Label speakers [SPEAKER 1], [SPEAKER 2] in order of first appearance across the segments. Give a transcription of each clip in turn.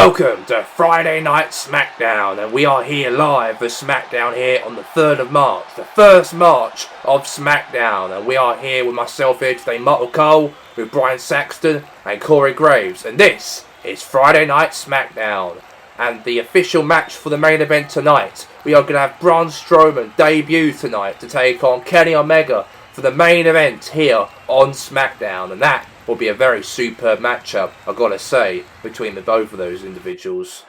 [SPEAKER 1] Welcome to Friday Night Smackdown, and we are here live for Smackdown here on the 3rd of March, the first March of Smackdown, and we are here with myself here today, Michael Cole, with Brian Saxton and Corey Graves, and this is Friday Night Smackdown, and the official match for the main event tonight. We are going to have Braun Strowman debut tonight to take on Kenny Omega for the main event here on SmackDown, and that will be a very superb matchup, I've got to say, between the both of those individuals.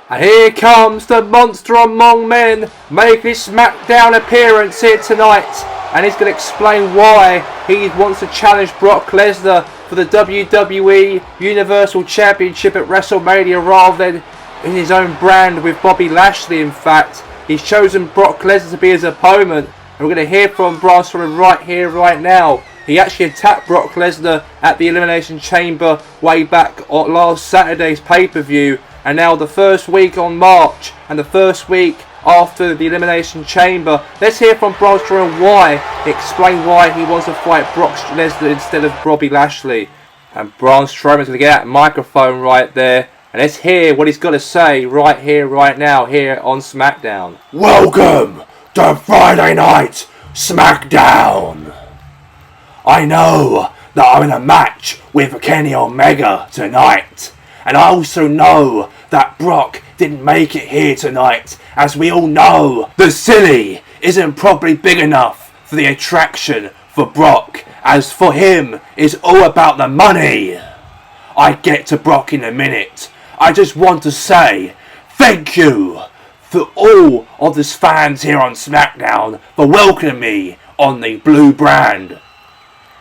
[SPEAKER 1] And here comes the monster among men, making his SmackDown appearance here tonight, and he's going to explain why he wants to challenge Brock Lesnar for the WWE Universal Championship at WrestleMania rather than in his own brand with Bobby Lashley. In fact, he's chosen Brock Lesnar to be his opponent, and we're going to hear from Braun Strowman right here, right now. He actually attacked Brock Lesnar at the Elimination Chamber way back on last Saturday's pay-per-view, and now the first week on March and the first week after the Elimination Chamber. Let's hear from Braun Strowman explain why he wants to fight Brock Lesnar instead of Bobby Lashley. And Braun Strowman's going to get that microphone right there, and let's hear what he's got to say right here, right now, here on SmackDown.
[SPEAKER 2] Welcome to Friday Night Smackdown. I know that I'm in a match with Kenny Omega tonight, and I also know that Brock didn't make it here tonight. As we all know, the silly isn't probably big enough for the attraction for Brock, as for him it's all about the money. I get to Brock in a minute. I just want to say thank you for all of the fans here on SmackDown for welcoming me on the blue brand.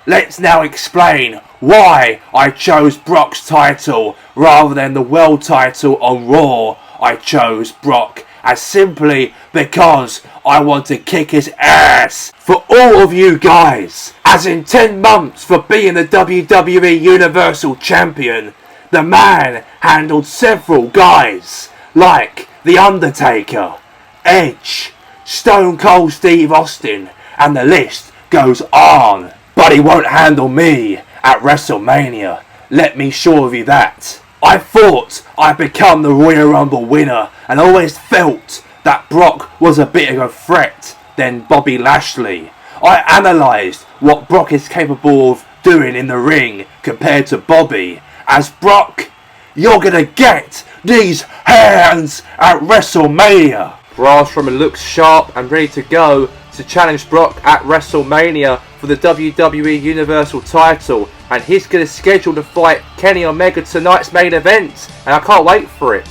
[SPEAKER 2] Let's now explain why I chose Brock's title rather than the world title on Raw. I chose Brock as simply because I want to kick his ass for all of you guys. As in 10 months for being the WWE Universal Champion, the man handled several guys like The Undertaker, Edge, Stone Cold Steve Austin, and the list goes on. But he won't handle me at WrestleMania. Let me assure you that. I thought I'd become the Royal Rumble winner and always felt that Brock was a bit of a threat than Bobby Lashley. I analysed what Brock is capable of doing in the ring compared to Bobby. As Brock, you're gonna get these hands at WrestleMania.
[SPEAKER 1] Braun Strowman looks sharp and ready to go to challenge Brock at WrestleMania for the WWE Universal title, and he's going to schedule to fight Kenny Omega tonight's main event, and I can't wait for it.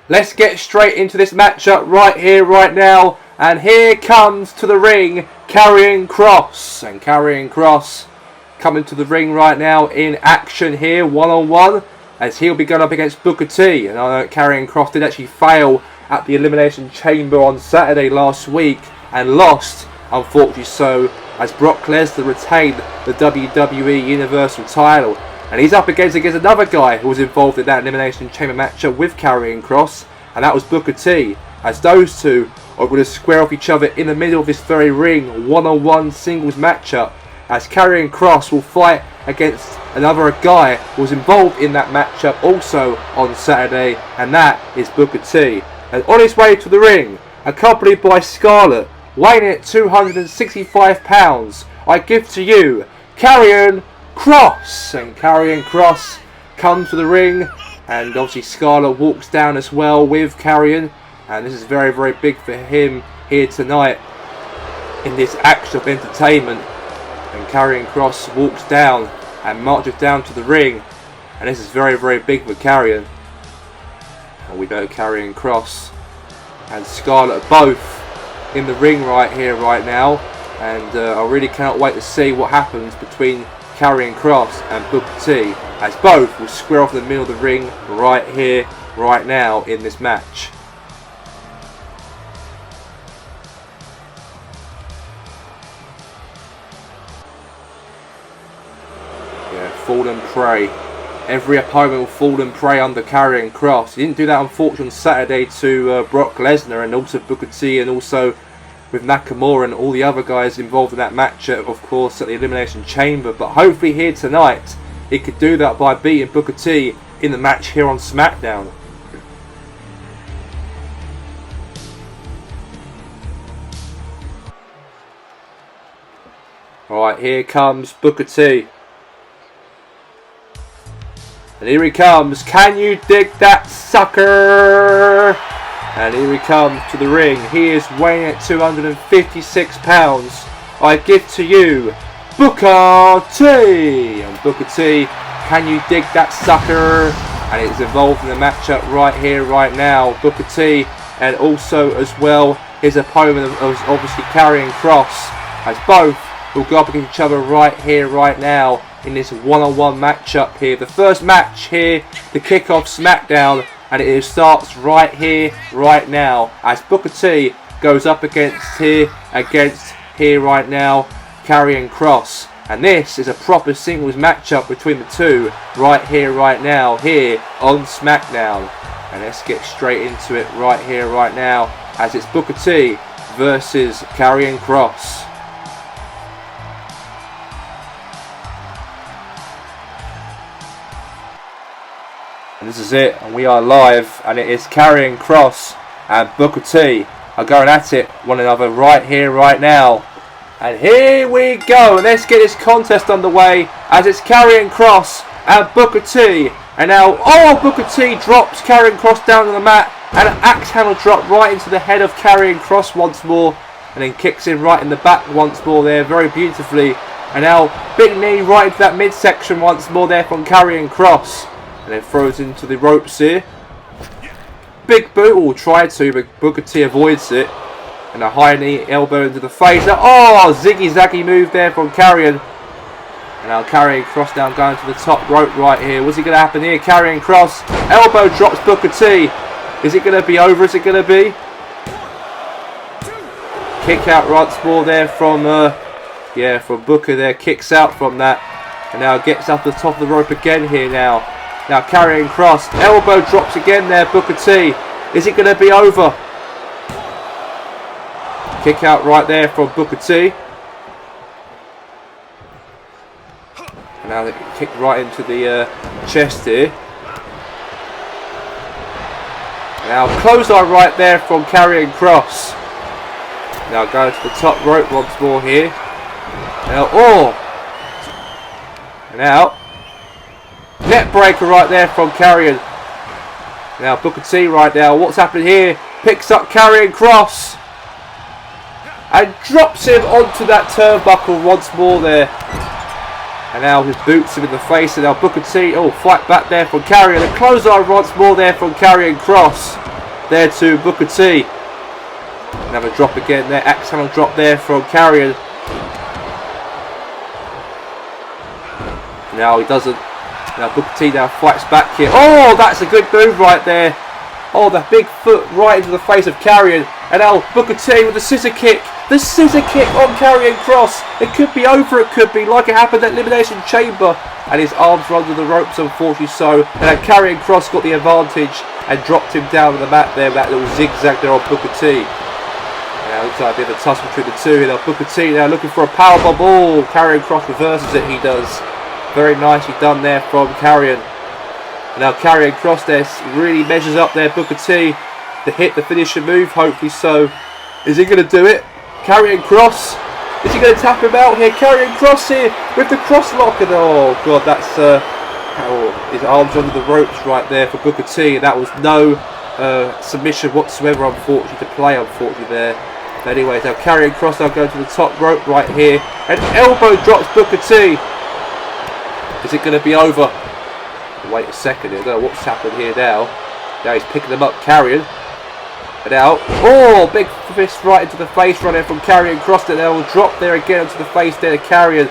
[SPEAKER 1] Let's get straight into this matchup right here, right now, and here comes to the ring Karrion Kross, and Karrion Kross coming to the ring right now in action here, one-on-one, as he'll be going up against Booker T, and I know Karrion Kross did actually fail at the Elimination Chamber on Saturday last week and lost, unfortunately so, as Brock Lesnar retained the WWE Universal title. And he's up against another guy who was involved in that Elimination Chamber matchup with Karrion Kross, and that was Booker T, as those two are going to square off each other in the middle of this very ring, one-on-one singles matchup, as Karrion Kross will fight against another guy who was involved in that matchup also on Saturday, and that is Booker T. And on his way to the ring, accompanied by Scarlett, weighing at 265 pounds, I give to you Karrion Kross. And Karrion Kross comes to the ring, and obviously Scarlett walks down as well with Karrion, and this is very, very big for him here tonight in this act of entertainment. And Karrion Kross walks down and marches down to the ring, and this is very, very big for Karrion. And we know Karrion Kross and Scarlett are both in the ring right here, right now, and I really cannot wait to see what happens between Karrion Kross and Booker T, as both will square off in the middle of the ring right here, right now in this match. Yeah, fall and pray. Every opponent will fall and prey under Karrion Kross. He didn't do that unfortunately on Saturday to Brock Lesnar and also Booker T, and also with Nakamura and all the other guys involved in that matchup, of course, at the Elimination Chamber. But hopefully here tonight, he could do that by beating Booker T in the match here on SmackDown. Alright, here comes Booker T. And here he comes. Can you dig that sucker? And here he comes to the ring. He is weighing at 256 pounds. I give to you Booker T. And Booker T, can you dig that sucker? And it's involved in the matchup right here, right now. Booker T, and also as well his opponent is obviously Karrion Kross, as both will go up against each other right here, right now in this one-on-one matchup here. The first match here, the kickoff SmackDown, and it starts right here, right now, as Booker T goes up against here right now, Karrion Kross. And this is a proper singles matchup between the two right here, right now, here on SmackDown. And let's get straight into it right here, right now, as it's Booker T versus Karrion Kross. And this is it, and we are live, and it is Karrion Kross and Booker T are going at it one another right here, right now. And here we go, let's get this contest underway as it's Karrion Kross and Booker T. And now, Booker T drops Karrion Kross down on the mat, and an axe handle drop right into the head of Karrion Kross once more, and then kicks him right in the back once more there, very beautifully. And now, big knee right into that midsection once more there from Karrion Kross. And then throws into the ropes here. Big boot, will try to, but Booker T avoids it. And a high knee elbow into the face. Ziggy zaggy move there from Karrion. And now Karrion Kross down going to the top rope right here. What's going to happen here? Karrion Kross, elbow drops Booker T. Is it going to be over? Is it going to be? Kick out once more there from Booker there. Kicks out from that. And now gets up the top of the rope again here now. Now Karrion Kross, elbow drops again there, Booker T. Is it going to be over? Kick out right there from Booker T. And now they kick right into the chest here. Now clothesline right there from Karrion Kross. Now going to the top rope once more here. Now, net breaker right there from Karrion. Now Booker T right now. What's happened here? Picks up Karrion Kross and drops him onto that turnbuckle once more there. And now he boots him in the face. And now Booker T, fight back there from Karrion. A clothesline once more there from Karrion Kross. There to Booker T. Another drop again there. Axe handle drop there from Karrion. Now he doesn't. Now Booker T now fights back here. That's a good move right there. The big foot right into the face of Karrion. And now Booker T with the scissor kick. The scissor kick on Karrion Kross. It could be over, it could be, like it happened at Elimination Chamber. And his arms are under the ropes, unfortunately so. And now Karrion Kross got the advantage and dropped him down on the mat there. That little zigzag there on Booker T. Now looks like a bit of a tussle between the two. Now Booker T now looking for a powerbomb. Karrion Kross reverses it, he does. Very nicely done there from Karrion. And now Karrion Kross there really measures up there, Booker T, to hit the finisher move, hopefully so. Is he going to do it? Karrion Kross, is he going to tap him out here? Karrion Kross here with the cross lock. And oh god, that's his arms under the ropes right there for Booker T. That was no submission whatsoever, unfortunately, to play, unfortunately there. But anyways, now Karrion Kross now going to the top rope right here. And elbow drops Booker T. Is it going to be over? Wait a second, I don't know what's happened here now. Now he's picking them up, Karrion. And now, big fist right into the face running from Karrion Kross. And they'll drop there again onto the face there to Karrion.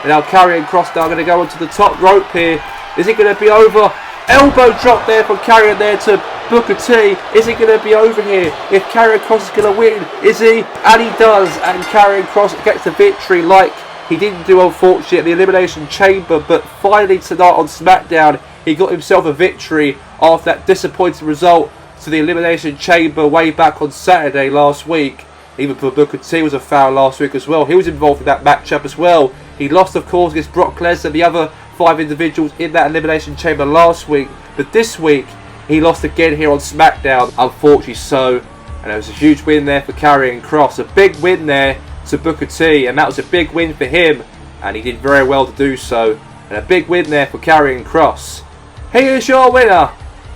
[SPEAKER 1] And now Karrion Kross now going to go onto the top rope here. Is it going to be over? Elbow drop there from Karrion there to Booker T. Is it going to be over here? If Karrion Kross is going to win, is he? And he does. And Karrion Kross gets the victory like he didn't do, unfortunately, at the Elimination Chamber, but finally tonight on SmackDown, he got himself a victory after that disappointing result to the Elimination Chamber way back on Saturday last week. Even for Booker T was a foul last week as well. He was involved in that matchup as well. He lost, of course, against Brock Lesnar, the other 5 individuals in that Elimination Chamber last week. But this week, he lost again here on SmackDown, unfortunately so. And it was a huge win there for Karrion Kross. A big win there to Booker T. And that was a big win for him. And he did very well to do so. And a big win there for Karrion Kross. Here is your winner,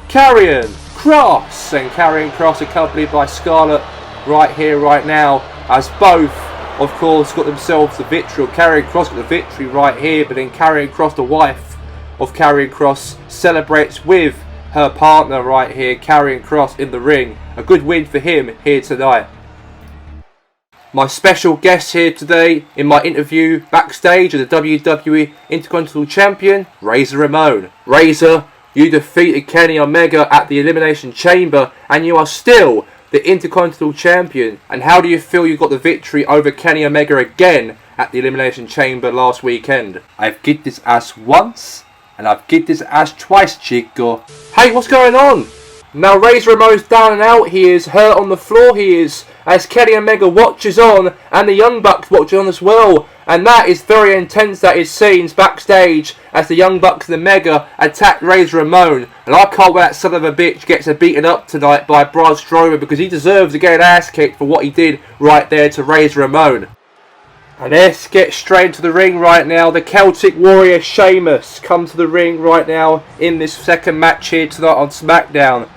[SPEAKER 1] Karrion Kross. And Karrion Kross accompanied by Scarlett right here, right now. As both, of course, got themselves the victory. Or Karrion Kross got the victory right here. But then Karrion Kross, the wife of Karrion Kross, celebrates with her partner right here, Karrion Kross, in the ring. A good win for him here tonight. My special guest here today in my interview backstage of the WWE Intercontinental Champion, Razor Ramon. Razor, you defeated Kenny Omega at the Elimination Chamber and you are still the Intercontinental Champion. And how do you feel you got the victory over Kenny Omega again at the Elimination Chamber last weekend? I've kicked his ass once and I've kicked his ass twice, Chico. Hey, what's going on? Now Razor Ramon's down and out. He is hurt on the floor. He is, as Kenny Omega watches on, and the Young Bucks watch on as well. And that is very intense. That is scenes backstage as the Young Bucks and the Mega attack Razor Ramon. And I can't wait that son of a bitch gets beaten up tonight by Braun Strowman, because he deserves to get an ass kicked for what he did right there to Razor Ramon. And let's get straight into the ring right now. The Celtic Warrior Sheamus come to the ring right now in this second match here tonight on SmackDown.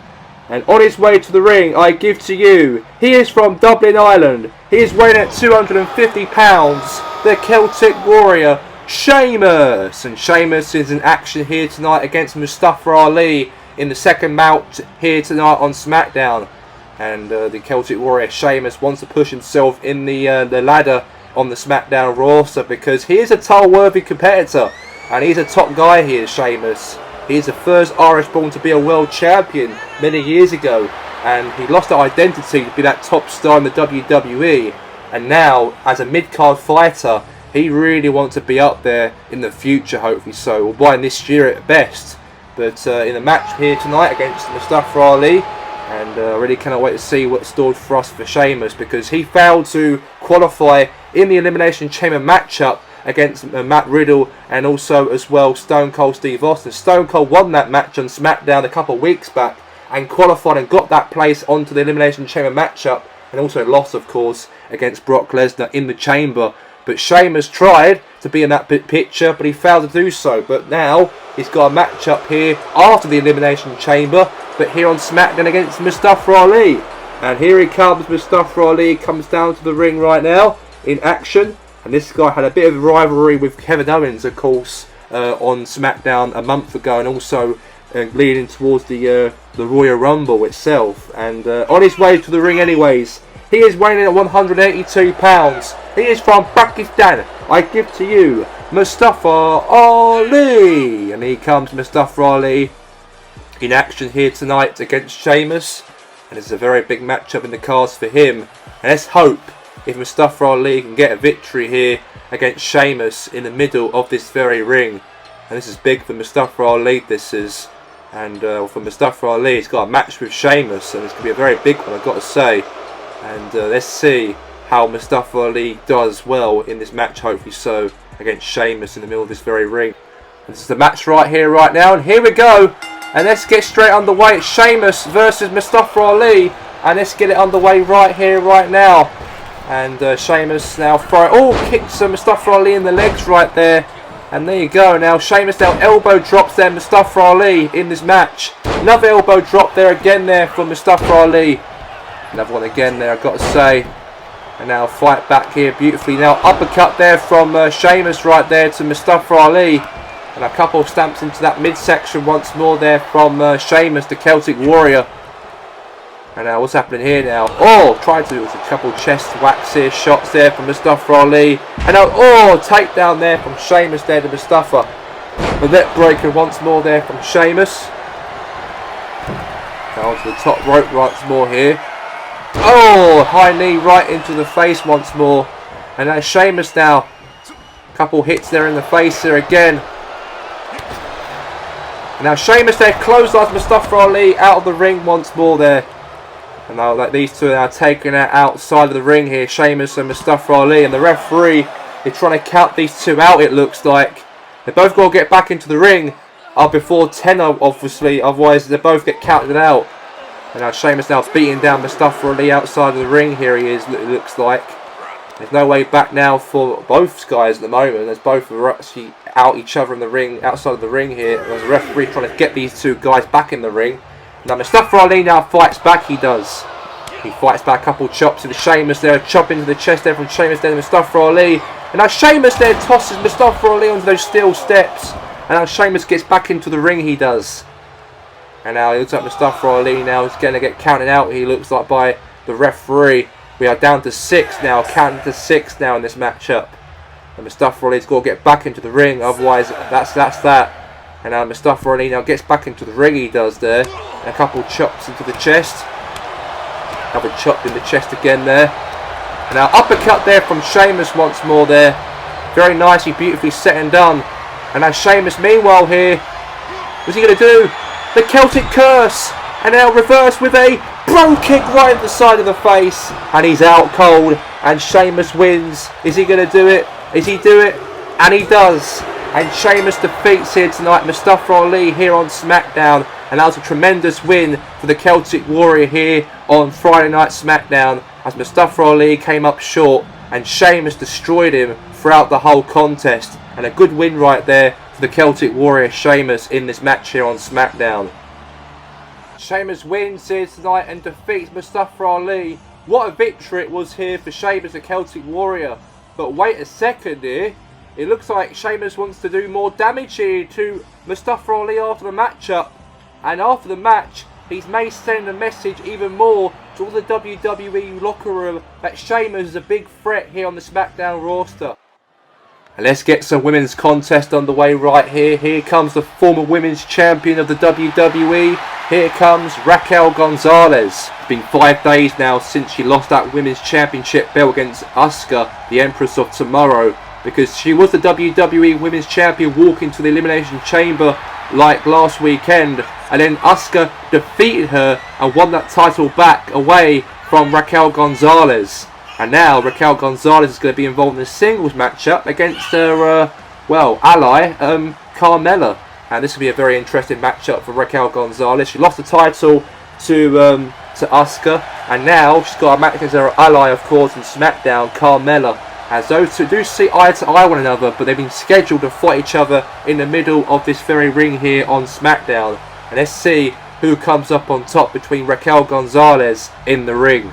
[SPEAKER 1] And on his way to the ring, I give to you, he is from Dublin, Ireland. He is weighing at 250 pounds. The Celtic Warrior Sheamus. And Sheamus is in action here tonight against Mustafa Ali in the second match here tonight on SmackDown. And the Celtic Warrior Sheamus wants to push himself in the ladder on the SmackDown roster, because he is a title-worthy competitor and he's a top guy here, Sheamus. He's the first Irish-born to be a world champion many years ago, and he lost that identity to be that top star in the WWE, and now as a mid-card fighter he really wants to be up there in the future, hopefully so, or by this year at best. But in the match here tonight against Mustafa Ali, and I really cannot wait to see what's stored for us for Sheamus, because he failed to qualify in the Elimination Chamber matchup against Matt Riddle and also as well Stone Cold Steve Austin. Stone Cold won that match on SmackDown a couple of weeks back and qualified and got that place onto the Elimination Chamber matchup, and also lost, of course, against Brock Lesnar in the Chamber. But Sheamus tried to be in that picture, but he failed to do so. But now he's got a matchup here after the Elimination Chamber, but here on SmackDown against Mustafa Ali. And here he comes, Mustafa Ali comes down to the ring right now in action. And this guy had a bit of a rivalry with Kevin Owens, of course, on SmackDown a month ago, and also leading towards the Royal Rumble itself. And on his way to the ring anyways, he is weighing in at 182 pounds. He is from Pakistan. I give to you, Mustafa Ali. And here comes Mustafa Ali in action here tonight against Sheamus. And it's a very big matchup in the cards for him. And let's hope if Mustafa Ali can get a victory here against Sheamus in the middle of this very ring. And this is big for Mustafa Ali, this is. And for Mustafa Ali, he's got a match with Sheamus, and it's going to be a very big one, I've got to say. And let's see how Mustafa Ali does well in this match, hopefully so, against Sheamus in the middle of this very ring. And this is the match right here, right now, and here we go. And let's get straight underway. It's Sheamus versus Mustafa Ali, and let's get it underway right here, right now. And Sheamus now kicks Mustafa Ali in the legs right there. And there you go. Now Sheamus now elbow drops there Mustafa Ali in this match. Another elbow drop there again there from Mustafa Ali. Another one again there, I've got to say. And now fight back here beautifully. Now uppercut there from Sheamus right there to Mustafa Ali. And a couple of stamps into that midsection once more there from Sheamus, the Celtic Warrior. And now what's happening here now? Oh, tried to do a couple chest whacks here, shots there from Mustafa Ali. And now, takedown there from Sheamus there to Mustafa. The neck breaker once more there from Sheamus. Now onto the top rope once more here. Oh, high knee right into the face once more. And now Sheamus now. Couple hits there in the face here again. And now Sheamus there clotheslines Mustafa Ali out of the ring once more there. And now these two are now taking it outside of the ring here, Sheamus and Mustafa Ali. And the referee is trying to count these two out, it looks like. They both got to get back into the ring before 10, obviously, otherwise they both get counted out. And now Sheamus now beating down Mustafa Ali outside of the ring. Here he is, it looks like. There's no way back now for both guys at the moment. There's both are actually out each other in the ring, outside of the ring here. There's a referee trying to get these two guys back in the ring. Now Mustafa Ali now fights back, he does. He fights back, a couple chops into Sheamus there, chop into the chest there from Sheamus there to Mustafa Ali. And now Sheamus there tosses Mustafa Ali onto those steel steps. And now Sheamus gets back into the ring, he does. And now he looks like Mustafa Ali now is going to get counted out, he looks like, by the referee. We are down to 6 now, counting to 6 now in this matchup. And Mustafa Ali's got to get back into the ring, otherwise that's that. And now Mustafa Ali now gets back into the ring, he does there. And a couple chops into the chest. Another chop in the chest again there. And now uppercut there from Sheamus once more there. Very nicely, beautifully set and done. And now Sheamus meanwhile here. What's he going to do? The Celtic Curse. And now reverse with a bro kick right at the side of the face. And he's out cold. And Sheamus wins. Is he going to do it? Is he do it? And he does. And Sheamus defeats here tonight Mustafa Ali here on SmackDown. And that was a tremendous win for the Celtic Warrior here on Friday Night SmackDown, as Mustafa Ali came up short and Sheamus destroyed him throughout the whole contest. And a good win right there for the Celtic Warrior Sheamus in this match here on SmackDown. Sheamus wins here tonight and defeats Mustafa Ali. What a victory it was here for Sheamus, the Celtic Warrior. But wait a second here. It looks like Sheamus wants to do more damage here to Mustafa Ali after the matchup. And after the match, he may send a message even more to all the WWE locker room that Sheamus is a big threat here on the SmackDown roster. And let's get some women's contest underway right here. Here comes the former women's champion of the WWE. Here comes Raquel Gonzalez. It's been 5 days now since she lost that women's championship belt against Asuka, the Empress of Tomorrow, because she was the WWE women's champion walking to the Elimination Chamber like last weekend, and then Asuka defeated her and won that title back away from Raquel Gonzalez. And now Raquel Gonzalez is going to be involved in a singles matchup against her ally Carmella, and this will be a very interesting matchup for Raquel Gonzalez. She lost the title to Asuka, and now she's got a match against her ally, of course, in SmackDown, Carmella. As those two do see eye to eye one another, but they've been scheduled to fight each other in the middle of this very ring here on SmackDown. And let's see who comes up on top between Raquel Gonzalez in the ring.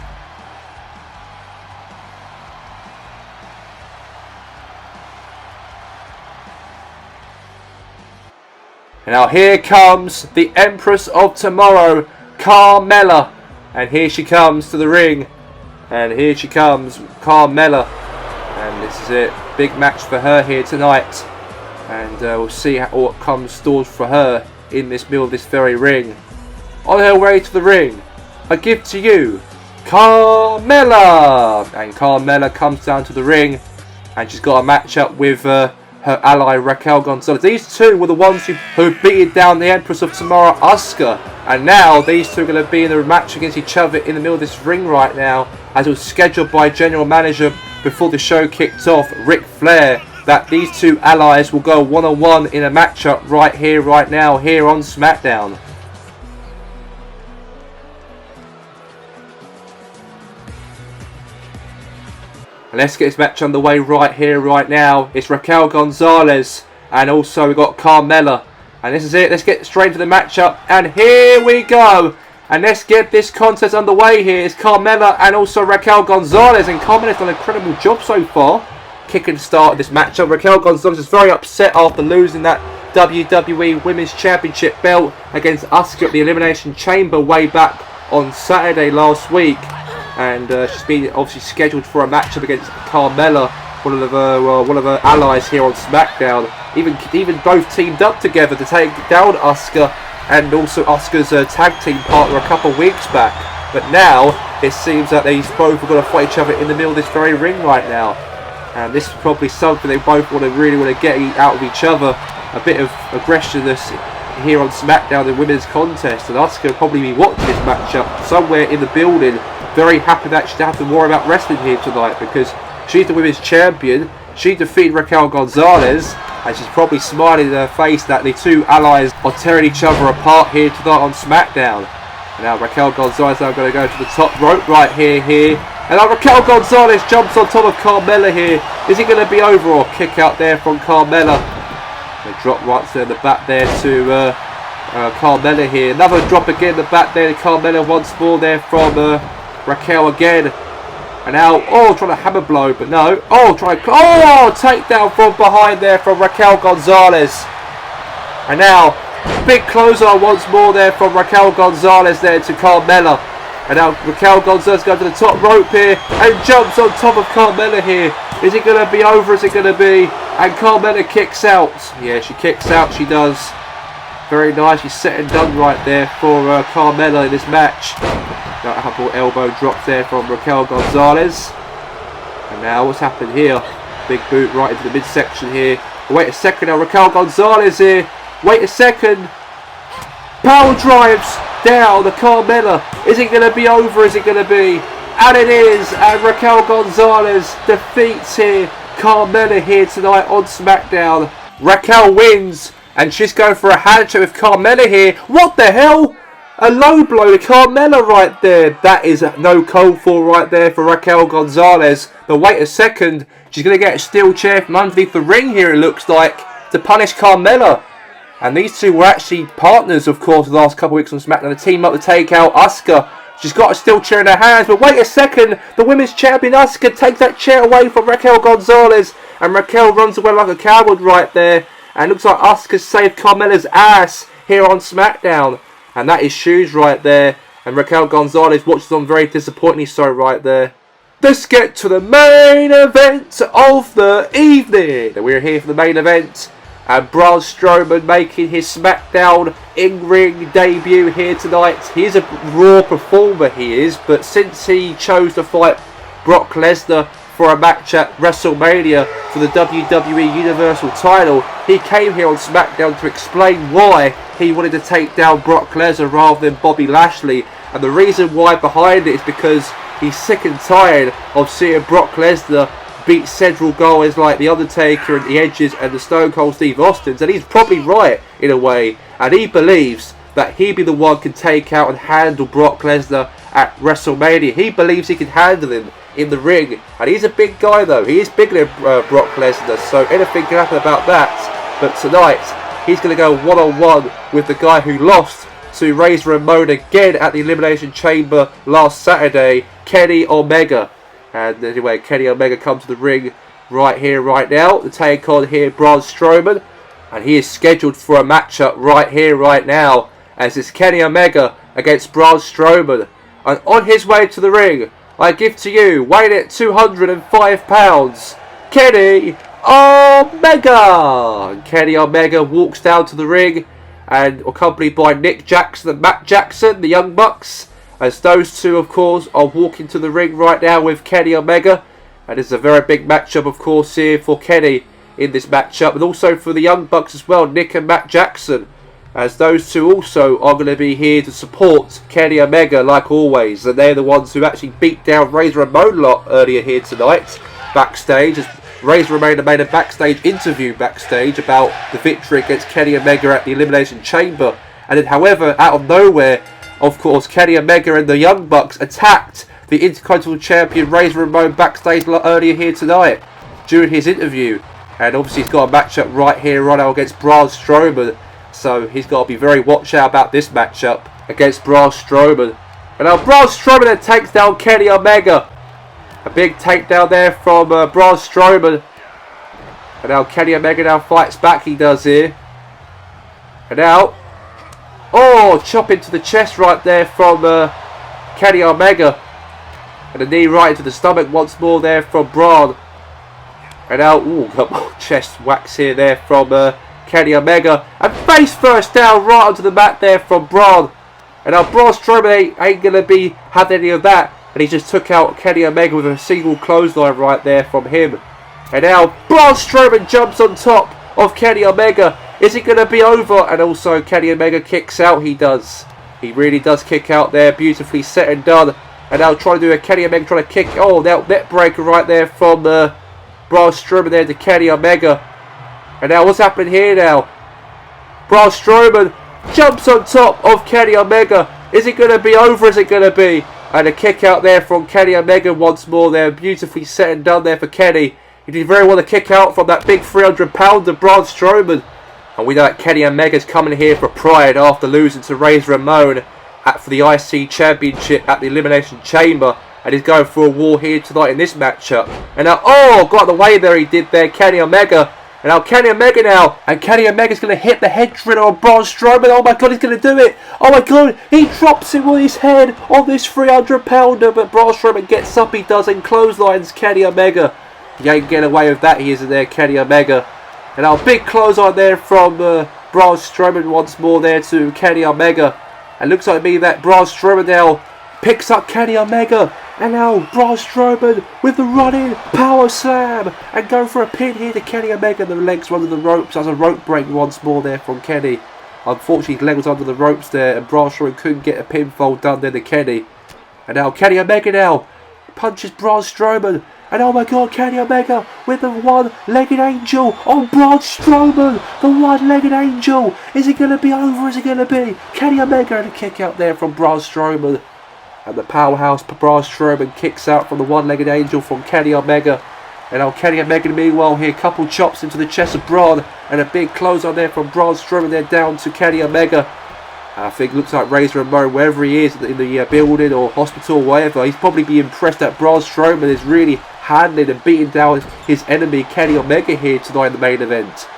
[SPEAKER 1] And now here comes the Empress of Tomorrow, Carmella. And here she comes to the ring. And here she comes, Carmella. And this is it, big match for her here tonight. And we'll see what comes stored for her in this middle of this very ring. On her way to the ring, I give to you, Carmella. And Carmella comes down to the ring, and she's got a match up with her ally Raquel Gonzalez. These two were the ones who beat down the Empress of Tomorrow, Asuka. And now these two are going to be in a match against each other in the middle of this ring right now, as it was scheduled by General Manager before the show kicked off, Ric Flair, that these two allies will go one-on-one in a matchup right here, right now, here on SmackDown. And let's get this match underway right here, right now. It's Raquel Gonzalez, and also we've got Carmella. And this is it, let's get straight into the matchup, and here we go. And let's get this contest underway here. It's Carmella and also Raquel Gonzalez. And Carmella's done an incredible job so far, kicking the start of this matchup. Raquel Gonzalez is very upset after losing that WWE Women's Championship belt against Asuka at the Elimination Chamber way back on Saturday last week. And she's been obviously scheduled for a matchup against Carmella, one of her allies here on SmackDown. Even both teamed up together to take down Asuka and also Asuka's tag team partner a couple of weeks back. But now it seems that these both are going to fight each other in the middle of this very ring right now. And this is probably something they both really want to get out of each other. A bit of aggressiveness here on SmackDown, the women's contest. And Asuka will probably be watching this matchup somewhere in the building. Very happy that she doesn't have to worry about wrestling here tonight, because she's the women's champion. She defeated Raquel Gonzalez, And she's probably smiling in her face that the two allies are tearing each other apart here tonight on SmackDown. And now Raquel Gonzalez now going to go to the top rope right here. And now Raquel Gonzalez jumps on top of Carmella here. Is it going to be over, or kick out there from Carmella? They drop right to the back there to Carmella here. Another drop again in the back there to Carmella once more there from Raquel again. And now, trying to hammer blow, but no. Takedown from behind there from Raquel Gonzalez. And now, big closer once more there from Raquel Gonzalez there to Carmella. And now Raquel Gonzalez goes to the top rope here and jumps on top of Carmella here. Is it going to be over? Is it going to be? And Carmella kicks out. Yeah, she kicks out. She does. Very nice. She's set and done right there for Carmella in this match. Got a couple elbow drops there from Raquel Gonzalez. And now what's happened here? Big boot right into the midsection here. Wait a second now. Raquel Gonzalez here. Wait a second. Power drives down the Carmella. Is it going to be over? Is it going to be? And it is. And Raquel Gonzalez defeats here Carmella here tonight on SmackDown. Raquel wins. And she's going for a handshake with Carmella here. What the hell? A low blow to Carmella right there. That is no call for right there for Raquel Gonzalez. But wait a second. She's going to get a steel chair from underneath the ring here, it looks like, to punish Carmella. And these two were actually partners, of course, the last couple of weeks on SmackDown. The team up to take out Asuka. She's got a steel chair in her hands. But wait a second. The women's champion Asuka takes that chair away from Raquel Gonzalez. And Raquel runs away like a coward right there. And looks like Asuka saved Carmella's ass here on SmackDown. And that is shoes right there. And Raquel Gonzalez watches on very disappointingly so right there. Let's get to the main event of the evening. We're here for the main event. And Braun Strowman making his SmackDown in-ring debut here tonight. He is a Raw performer, he is. But since he chose to fight Brock Lesnar for a match at WrestleMania for the WWE Universal title, he came here on SmackDown to explain why he wanted to take down Brock Lesnar rather than Bobby Lashley. And the reason why behind it is because he's sick and tired of seeing Brock Lesnar beat several guys like The Undertaker and The Edges and the Stone Cold Steve Austins. And he's probably right in a way. And he believes that he'd be the one can take out and handle Brock Lesnar at WrestleMania. He believes he can handle him in the ring. And he's a big guy though. He is bigger than Brock Lesnar. So anything can happen about that. But tonight, he's going to go one-on-one with the guy who lost to Razor Ramon again at the Elimination Chamber last Saturday, Kenny Omega. And anyway, Kenny Omega comes to the ring right here, right now. The take on here, Braun Strowman. And he is scheduled for a matchup right here, right now. As it's Kenny Omega against Braun Strowman. And on his way to the ring, I give to you, weighing at 205 pounds, Kenny Omega. And Kenny Omega walks down to the ring, and accompanied by Nick Jackson and Matt Jackson, the Young Bucks, as those two, of course, are walking to the ring right now with Kenny Omega. And it's a very big matchup, of course, here for Kenny in this matchup, and also for the Young Bucks as well, Nick and Matt Jackson, as those two also are going to be here to support Kenny Omega like always. And they're the ones who actually beat down Razor Ramon lot earlier here tonight backstage, as Razor Ramon made a backstage interview backstage about the victory against Kenny Omega at the Elimination Chamber. And then, however, out of nowhere, of course, Kenny Omega and the Young Bucks attacked the Intercontinental Champion Razor Ramon backstage earlier here tonight during his interview. And obviously he's got a matchup right here, right now against Braun Strowman. So he's got to be very watch out about this matchup against Braun Strowman. And now Braun Strowman then takes down Kenny Omega. A big takedown there from Braun Strowman. And now Kenny Omega now fights back, he does here. And now, chop into the chest right there from Kenny Omega. And a knee right into the stomach once more there from Braun. And now, got more chest wax here there from Kenny Omega. And face first down right onto the mat there from Braun. And now Braun Strowman ain't going to have any of that. And he just took out Kenny Omega with a single clothesline right there from him. And now Braun Strowman jumps on top of Kenny Omega. Is it going to be over? And also Kenny Omega kicks out. He does. He really does kick out there. Beautifully set and done. And now trying to do a Kenny Omega trying to kick. That net breaker right there from Braun Strowman there to Kenny Omega. And now what's happened here now? Braun Strowman jumps on top of Kenny Omega. Is it going to be over? Is it going to be? And a kick out there from Kenny Omega once more there. Beautifully set and done there for Kenny. He did very well to kick out from that big 300-pounder Braun Strowman. And we know that Kenny Omega's coming here for pride after losing to Razor Ramon for the IC Championship at the Elimination Chamber. And he's going for a war here tonight in this matchup. And now, oh, got the way there he did there, Kenny Omega. And now Kenny Omega now. And Kenny Omega's going to hit the head driller on Braun Strowman. Oh my god, he's going to do it. Oh my god, he drops him on his head on this 300-pounder. But Braun Strowman gets up, he does, and clotheslines Kenny Omega. He ain't getting away with that, he isn't there, Kenny Omega. And now big clothesline there from Braun Strowman once more there to Kenny Omega. And looks like to me that Braun Strowman now picks up Kenny Omega. And now Braun Strowman with the running power slam. And go for a pin here to Kenny Omega. The legs were under the ropes as a rope break once more there from Kenny. Unfortunately his leg was under the ropes there. And Braun Strowman couldn't get a pinfall done there to Kenny. And now Kenny Omega now punches Braun Strowman. And oh my god, Kenny Omega with the one-legged angel on Braun Strowman. The one-legged angel. Is it going to be over? Is it going to be? Kenny Omega and a kick out there from Braun Strowman. And the powerhouse Braun Strowman kicks out from the one-legged angel from Kenny Omega. And now Kenny Omega meanwhile here, couple chops into the chest of Braun. And a big close on there from Braun Strowman there down to Kenny Omega. I think it looks like Razor Ramon, wherever he is in the building or hospital or whatever, he's probably be impressed that Braun Strowman is really handling and beating down his enemy Kenny Omega here tonight in the main event.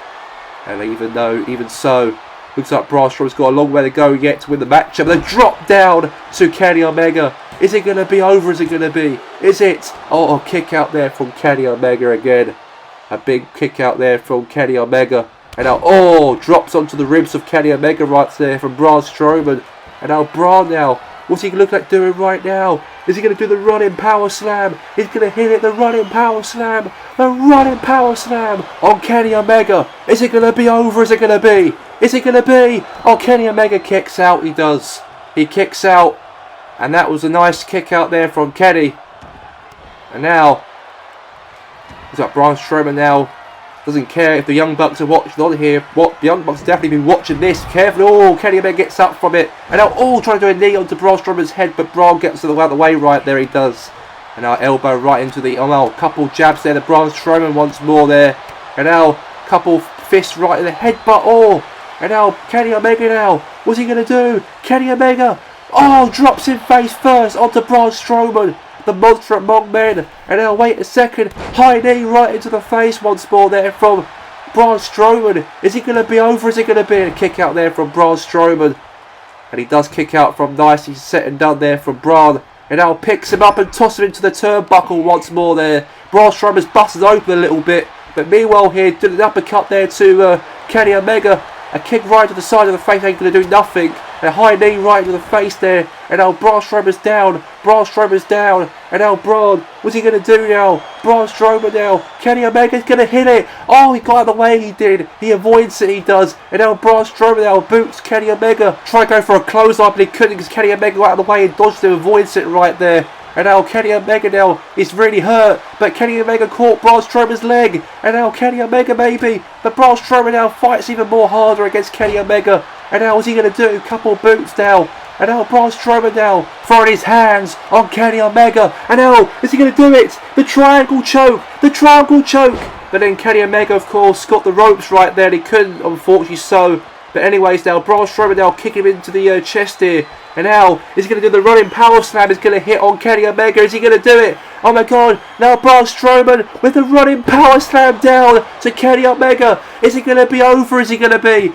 [SPEAKER 1] And even so, looks like Braun Strowman's got a long way to go yet to win the matchup. They drop down to Kenny Omega. Is it going to be over? Is it going to be? Is it? Oh, a kick out there from Kenny Omega again. A big kick out there from Kenny Omega. And now, oh, drops onto the ribs of Kenny Omega right there from Braun Strowman. And now Braun now, what's he look like doing right now? Is he going to do the running power slam? He's going to hit it, the running power slam. The running power slam on Kenny Omega. Is it going to be over? Is it going to be? Is it going to be? Oh, Kenny Omega kicks out, he does. He kicks out. And that was a nice kick out there from Kenny. And now, looks like Braun Strowman now doesn't care if the Young Bucks are watching on here. What the Young Bucks have definitely been watching this carefully. Oh, Kenny Omega gets up from it. And now, oh, trying to do a knee onto Braun Strowman's head, but Braun gets out of the way right there, he does. And now elbow right into the, oh no, couple jabs there to Braun Strowman once more there. And now, couple fists right in the headbutt, oh. And now, Kenny Omega now, what's he going to do? Kenny Omega, oh, drops him face first onto Braun Strowman. The monster among men. And now wait a second. High knee right into the face once more there from Braun Strowman. Is it going to be over? Is it going to be a kick out there from Braun Strowman? And he does kick out from nicely set and done there from Braun. And now picks him up and tosses him into the turnbuckle once more there. Braun Strowman's busted open a little bit. But meanwhile here, did an uppercut there to Kenny Omega. A kick right to the side of the face ain't going to do nothing. A high knee right to the face there. And now Braun Strowman's down. Braun Strowman's down. And now Braun, what's he going to do now? Braun Strowman now. Kenny Omega's going to hit it. Oh, he got out of the way, he did. He avoids it, he does. And now Braun Strowman now boots Kenny Omega. Try to go for a clothesline, but he couldn't because Kenny Omega got out of the way and dodged him, avoids it right there. And now Kenny Omega now is really hurt. But Kenny Omega caught Braun Strowman's leg. And now Kenny Omega maybe. But Braun Strowman now fights even more harder against Kenny Omega. And now what's he going to do? Couple boots now. And now Braun Strowman now throwing his hands on Kenny Omega. And now is he going to do it? The triangle choke. The triangle choke. But then Kenny Omega of course got the ropes right there. He couldn't, unfortunately so. But anyways now Braun Strowman now kicking him into the chest here. And now is he going to do the running power slam? He's going to hit on Kenny Omega. Is he going to do it? Oh my god. Now Braun Strowman with the running power slam down to Kenny Omega. Is it going to be over? Is he going to be?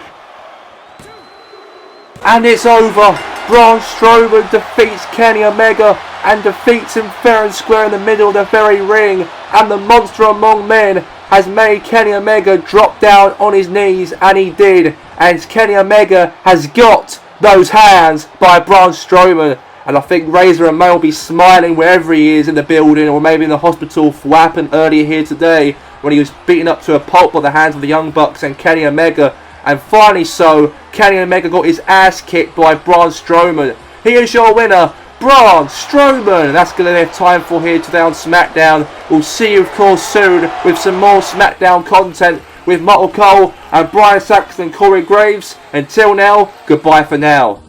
[SPEAKER 1] And it's over. Braun Strowman defeats Kenny Omega and defeats him fair and square in the middle of the very ring. And the monster among men has made Kenny Omega drop down on his knees, and he did. And Kenny Omega has got those hands by Braun Strowman. And I think Razor Ramon will be smiling wherever he is in the building or maybe in the hospital for what happened earlier here today when he was beaten up to a pulp by the hands of the Young Bucks and Kenny Omega. And finally so, Kenny Omega got his ass kicked by Braun Strowman. He is your winner, Braun Strowman. And that's going to have time for here today on SmackDown. We'll see you of course soon with some more SmackDown content. with Michael Cole and Brian Saxton and Corey Graves. Until now, goodbye for now.